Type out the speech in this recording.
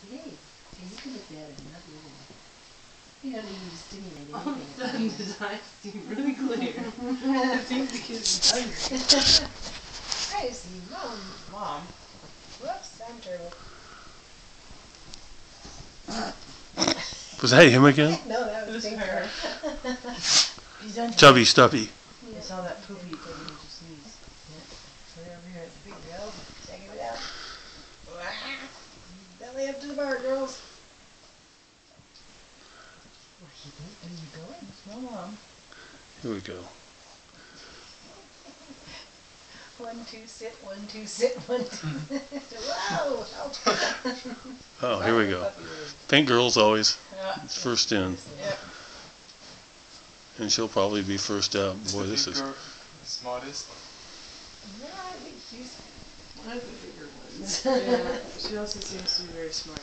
Hey, hey, you can look that and not the other one. You don't need to stimulate All of a anything. sudden his eyes seem really clear. It seems the kid's hungry. I see, Mom. Mom. Whoops, I'm turtle. Was that him again? No, that It was was Pink her. Girl. He's done. Chubby Stuffy. I saw that poopy that he just sneezed. Right over here at the big girl. Checking it out. Belly up to the bar, girls. Are you going? Smell Mom. Here we go. 1, 2, sit, 1, 2, sit, 1, 2. Whoa! Oh, here we go. Pink girl's always first in. Yep. And she'll probably be first out. Boy, this is... The smartest. No, I think she's one of the bigger ones. Yeah. She also seems to be very smart.